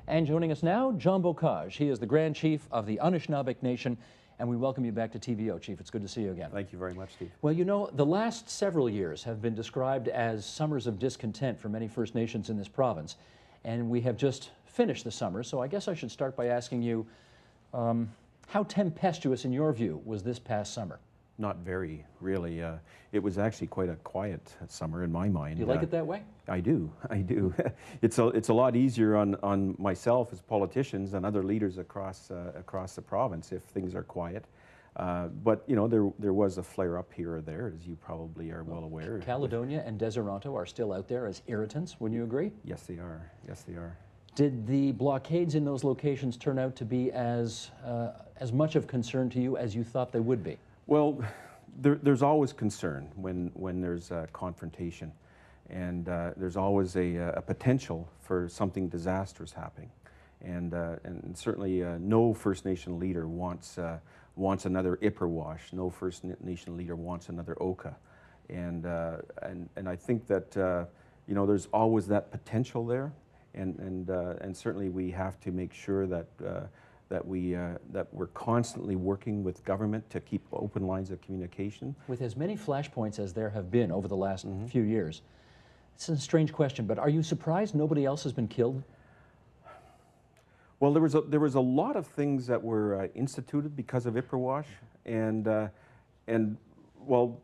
And joining us now, John Beaucage. He is the Grand Chief of the Anishinabek Nation, and we welcome you back to TVO, Chief. It's good to see you again. Thank you very much, Steve. Well, you know, the last several years have been described as summers of discontent for many First Nations in this province, and we have just finished the summer, so I guess I should start by asking you, how tempestuous, in your view, was this past summer? Not very, really. It was actually quite a quiet summer in my mind. Do you like it that way? I do. It's a lot easier on myself as politicians and other leaders across the province if things are quiet. But you know, there was a flare up here or there, as you probably are well aware. Caledonia and Deseronto are still out there as irritants. Wouldn't you agree? Yes, they are. Yes, they are. Did the blockades in those locations turn out to be as much of concern to you as you thought they would be? Well, there's always concern when there's a confrontation, and there's always a potential for something disastrous happening, and certainly no First Nation leader wants another Ipperwash. No First Nation leader wants another Oka, and I think that you know, there's always that potential there, and certainly we have to make sure that that we're constantly working with government to keep open lines of communication. With as many flashpoints as there have been over the last few years, it's a strange question, but are you surprised nobody else has been killed? Well, there was a lot of things that were instituted because of Ipperwash, and well,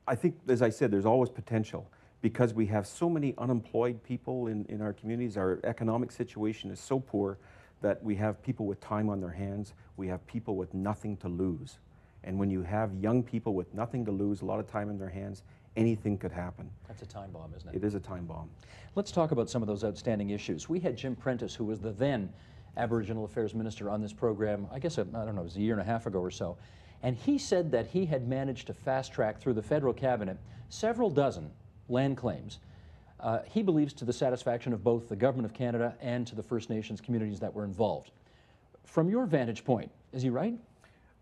I think, as I said, there's always potential because we have so many unemployed people in our communities. Our economic situation is so poor that we have people with time on their hands, we have people with nothing to lose. And when you have young people with nothing to lose, a lot of time in their hands, anything could happen. That's a time bomb, isn't it? It is a time bomb. Let's talk about some of those outstanding issues. We had Jim Prentice, who was the then Aboriginal Affairs Minister, on this program, I guess, I don't know, it was a year and a half ago or so. And he said that he had managed to fast track through the federal cabinet several dozen land claims. He believes to the satisfaction of both the Government of Canada and to the First Nations communities that were involved. From your vantage point, is he right?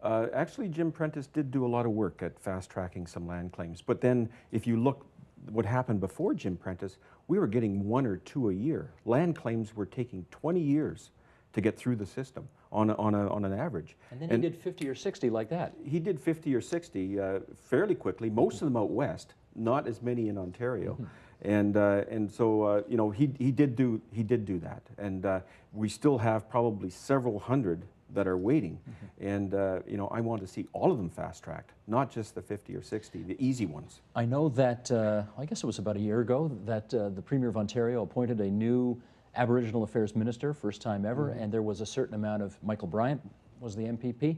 Actually, Jim Prentice did do a lot of work at fast-tracking some land claims. But then, if you look what happened before Jim Prentice, we were getting 1 or 2 a year. Land claims were taking 20 years to get through the system on an average. And then he did 50 or 60 like that. He did 50 or 60 fairly quickly, most of them out west, not as many in Ontario. And so you know, he did do that, and we still have probably several hundred that are waiting, and you know, I want to see all of them fast tracked, not just the 50 or 60, the easy ones. I know that I guess it was about a year ago that the Premier of Ontario appointed a new Aboriginal Affairs Minister, first time ever, and there was a certain amount of, Michael Bryant was the MPP,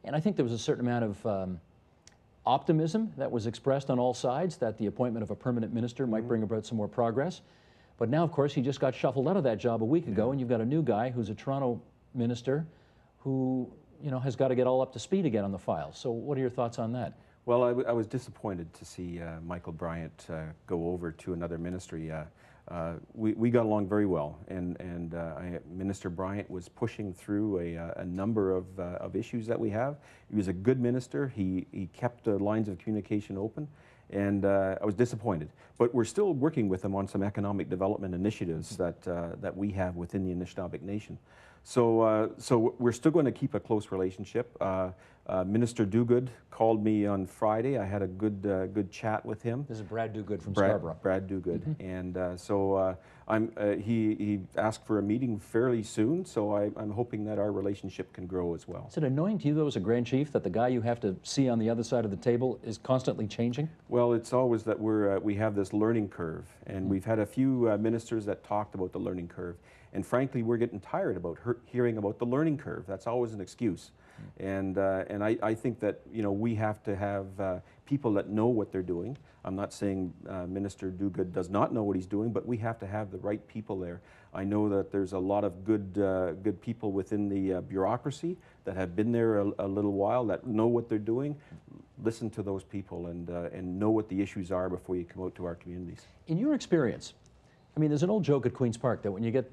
and I think there was a certain amount of optimism that was expressed on all sides that the appointment of a permanent minister might bring about some more progress. But now, of course, he just got shuffled out of that job a week ago, and you've got a new guy who's a Toronto minister who, you know, has got to get all up to speed again on the file. So what are your thoughts on that? Well, I was disappointed to see Michael Bryant go over to another ministry. We got along very well, and Minister Bryant was pushing through a number of issues that we have. He was a good minister. He kept the lines of communication open, and I was disappointed. But we're still working with him on some economic development initiatives that we have within the Anishinabek Nation. So we're still going to keep a close relationship. Minister Duguid called me on Friday. I had a good chat with him. This is Brad Duguid from Scarborough. Brad Duguid, and so he asked for a meeting fairly soon. So I'm hoping that our relationship can grow as well. Is it annoying to you, though, as a Grand Chief, that the guy you have to see on the other side of the table is constantly changing? Well, it's always that we have this learning curve, and we've had a few ministers that talked about the learning curve. And frankly, we're getting tired about hearing about the learning curve. That's always an excuse. And I think that, you know, we have to have people that know what they're doing. I'm not saying Minister Duguid does not know what he's doing, but we have to have the right people there. I know that there's a lot of good people within the bureaucracy that have been there a little while, that know what they're doing. Listen to those people and know what the issues are before you come out to our communities. In your experience, I mean, there's an old joke at Queen's Park that when you get,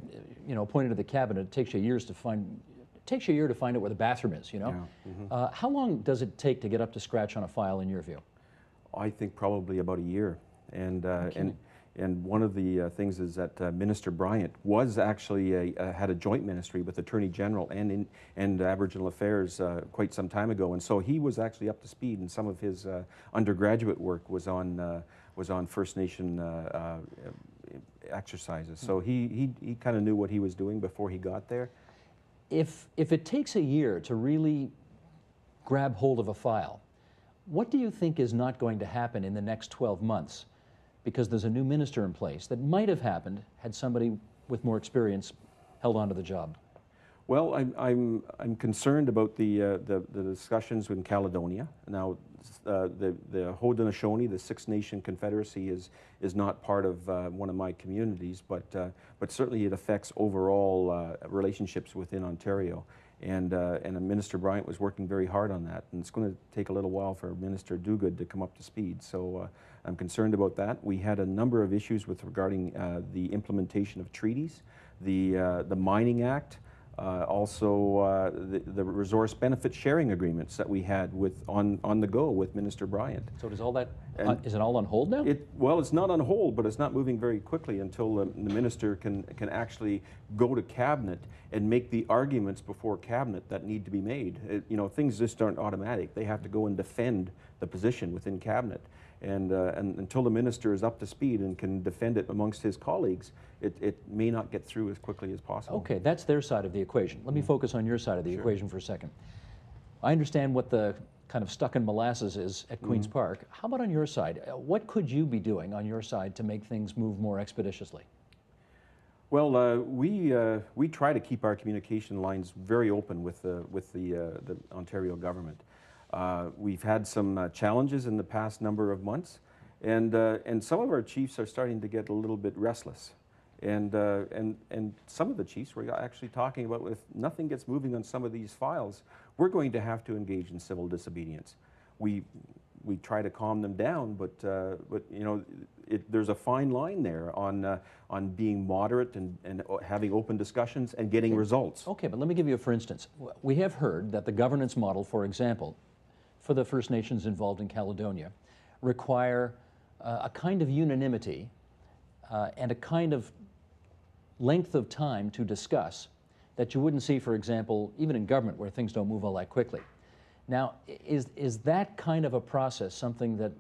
you know, appointed to the cabinet, it takes you years to find. It takes you a year to find out where the bathroom is. You know, yeah. How long does it take to get up to scratch on a file, in your view? I think probably about a year, and And one of the things is that Minister Bryant was actually had a joint ministry with Attorney General and Aboriginal Affairs quite some time ago, and so he was actually up to speed, and some of his undergraduate work was on First Nation exercises. So he kind of knew what he was doing before he got there. If it takes a year to really grab hold of a file, what do you think is not going to happen in the next 12 months? Because there's a new minister in place that might have happened had somebody with more experience held onto the job. Well, I'm concerned about the discussions in Caledonia. Now, the Haudenosaunee, the Six Nation Confederacy, is not part of one of my communities, but certainly it affects overall relationships within Ontario. And Minister Bryant was working very hard on that, and it's going to take a little while for Minister Duguid to come up to speed. So I'm concerned about that. We had a number of issues regarding the implementation of treaties, the Mining Act, also the resource benefit sharing agreements that we had on the go with Minister Bryant. So does all that, is it all on hold now? Well, it's not on hold, but it's not moving very quickly until the minister can actually go to Cabinet and make the arguments before Cabinet that need to be made. You know, things just aren't automatic. They have to go and defend the position within Cabinet. And until the minister is up to speed and can defend it amongst his colleagues, it may not get through as quickly as possible. Okay, that's their side of the equation. Let me focus on your side of the equation for a second. I understand what the kind of stuck in molasses is at Queen's Park. How about on your side? What could you be doing on your side to make things move more expeditiously? Well, we try to keep our communication lines very open with the Ontario government. We've had some challenges in the past number of months, and some of our chiefs are starting to get a little bit restless. And some of the chiefs were actually talking about, if nothing gets moving on some of these files, we're going to have to engage in civil disobedience. We try to calm them down, but you know, there's a fine line there on being moderate and having open discussions and getting results. Okay, but let me give you a for instance. We have heard that the governance model, for example, for the First Nations involved in Caledonia, require a kind of unanimity and a kind of length of time to discuss that you wouldn't see, for example, even in government where things don't move all that quickly. Now, is that kind of a process something that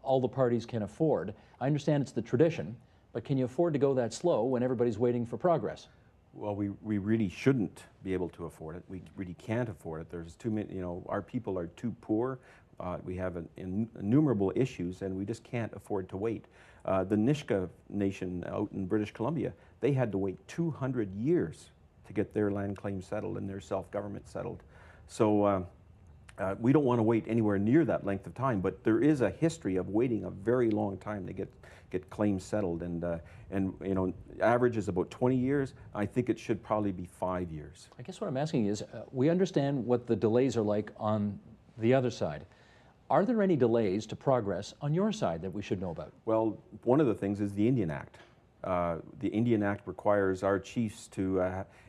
all the parties can afford? I understand it's the tradition, but can you afford to go that slow when everybody's waiting for progress? Well, we really shouldn't be able to afford it. We really can't afford it. There's too many, you know, our people are too poor. We have innumerable issues, and we just can't afford to wait. The Nisga'a Nation out in British Columbia, they had to wait 200 years to get their land claim settled and their self-government settled. So we don't want to wait anywhere near that length of time, but there is a history of waiting a very long time to get claims settled, and you know, average is about 20 years. I think it should probably be 5 years. I guess what I'm asking is, we understand what the delays are like on the other side. Are there any delays to progress on your side that we should know about? Well, one of the things is the Indian Act. The Indian Act requires our chiefs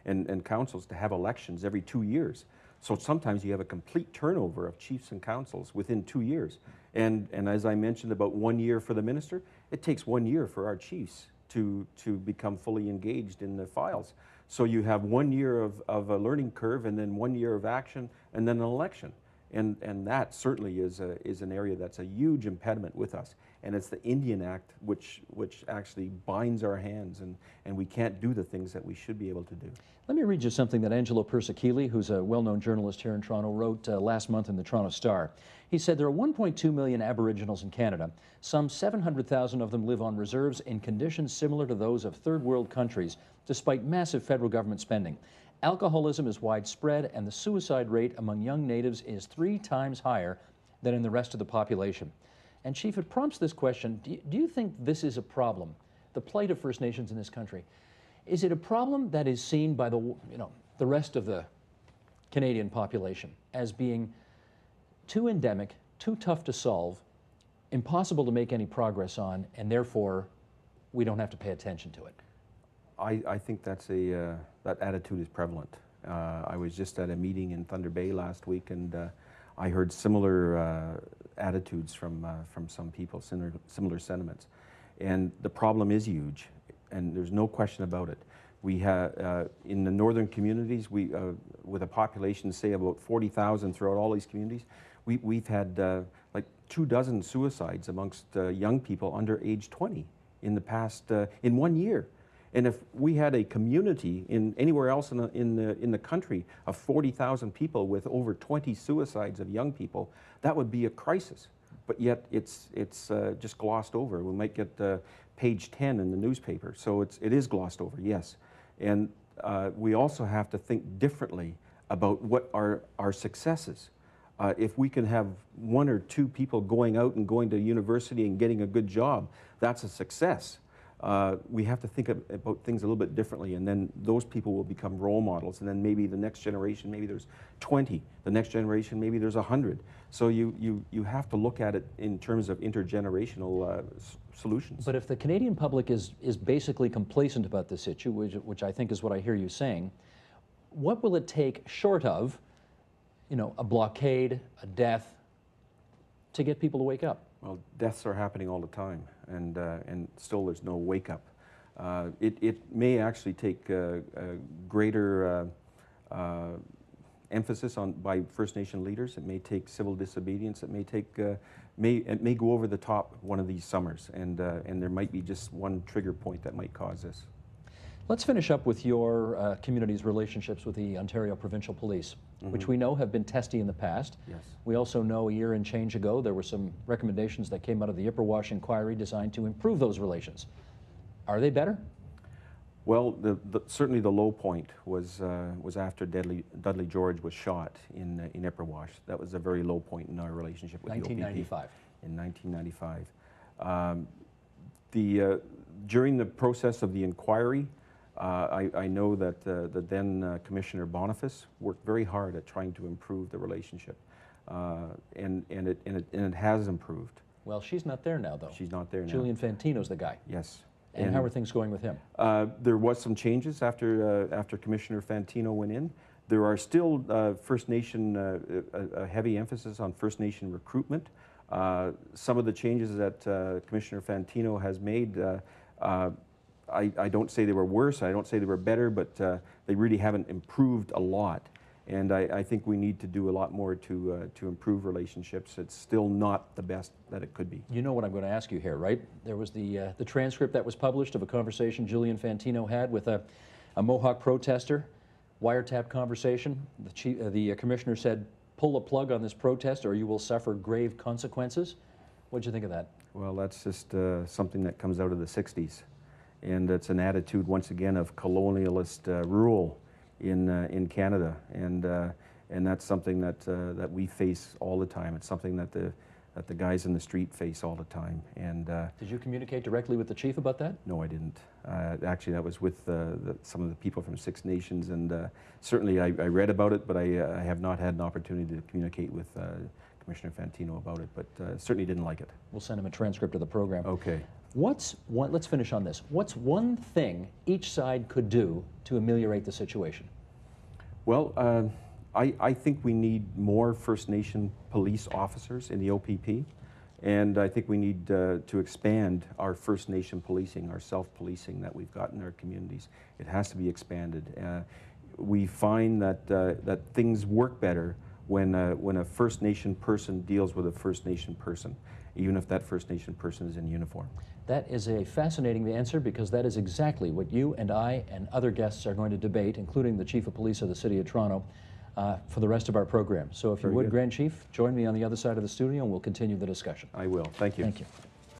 and councils to have elections every 2 years. So sometimes you have a complete turnover of chiefs and councils within 2 years. And as I mentioned about 1 year for the minister, it takes 1 year for our chiefs to become fully engaged in the files. So you have 1 year of a learning curve, and then 1 year of action, and then an election. And that certainly is an area that's a huge impediment with us. And it's the Indian Act which actually binds our hands, and we can't do the things that we should be able to do. Let me read you something that Angelo Persichilli, who's a well-known journalist here in Toronto, wrote last month in the Toronto Star. He said there are 1.2 million Aboriginals in Canada. Some 700,000 of them live on reserves in conditions similar to those of third world countries, despite massive federal government spending. Alcoholism is widespread, and the suicide rate among young natives is 3 times higher than in the rest of the population. And Chief, it prompts this question, do you think this is a problem, the plight of First Nations in this country? Is it a problem that is seen by the rest of the Canadian population as being too endemic, too tough to solve, impossible to make any progress on, and therefore we don't have to pay attention to it? I think that attitude is prevalent. I was just at a meeting in Thunder Bay last week, and I heard similar attitudes from some people, similar sentiments. And the problem is huge, and there's no question about it. We have, in the northern communities, with a population, say, about 40,000 throughout all these communities, we've had like 24 suicides amongst young people under age 20 in the past, in 1 year. And if we had a community in anywhere else in the country of 40,000 people with over 20 suicides of young people, that would be a crisis. But yet it's just glossed over. We might get page 10 in the newspaper, so it is glossed over, yes. And we also have to think differently about what are our successes. If we can have 1 or 2 people going out and going to university and getting a good job, that's a success. We have to think about things a little bit differently, and then those people will become role models, and then maybe the next generation, maybe there's 20, the next generation, maybe there's 100. So you have to look at it in terms of intergenerational solutions. But if the Canadian public is basically complacent about this issue, which I think is what I hear you saying, what will it take short of, you know, a blockade, a death, to get people to wake up? Well, deaths are happening all the time, and still there's no wake up. It may actually take a greater emphasis by First Nation leaders. It may take civil disobedience. It may take it may go over the top one of these summers, and there might be just one trigger point that might cause this. Let's finish up with your community's relationships with the Ontario Provincial Police, which we know have been testy in the past. Yes. We also know a year and change ago there were some recommendations that came out of the Ipperwash inquiry designed to improve those relations. Are they better? Well, certainly the low point was after Dudley George was shot in Ipperwash. That was a very low point in our relationship with 1995. The OPP. In 1995. During the process of the inquiry, I know that the then Commissioner Boniface worked very hard at trying to improve the relationship, and it has improved. Well, she's not there now, though. She's not there now. Julian Fantino's the guy. Yes. And how are things going with him? There was some changes after Commissioner Fantino went in. There are still First Nation, a heavy emphasis on First Nation recruitment. Some of the changes that Commissioner Fantino has made, I don't say they were worse, I don't say they were better, but they really haven't improved a lot. And I think we need to do a lot more to improve relationships. It's still not the best that it could be. You know what I'm going to ask you here, right? There was the transcript that was published of a conversation Julian Fantino had with a Mohawk protester, wiretap conversation. The commissioner said, pull the plug on this protest or you will suffer grave consequences. What'd you think of that? Well, that's just something that comes out of the 60s. And it's an attitude, once again, of colonialist rule in Canada, and that's something that we face all the time. It's something that the guys in the street face all the time. And did you communicate directly with the chief about that? No, I didn't. Actually, that was with some of the people from Six Nations, and certainly I read about it, but I have not had an opportunity to communicate with Commissioner Fantino about it, but certainly didn't like it. We'll send him a transcript of the program. Okay. Let's finish on this. What's one thing each side could do to ameliorate the situation? Well, I think we need more First Nation police officers in the OPP, and I think we need to expand our First Nation policing, our self-policing that we've got in our communities. It has to be expanded. We find that things work better when a First Nation person deals with a First Nation person, even if that First Nation person is in uniform. That is a fascinating answer, because that is exactly what you and I and other guests are going to debate, including the Chief of Police of the City of Toronto, for the rest of our program. So if you would, Grand Chief, join me on the other side of the studio and we'll continue the discussion. I will. Thank you. Thank you.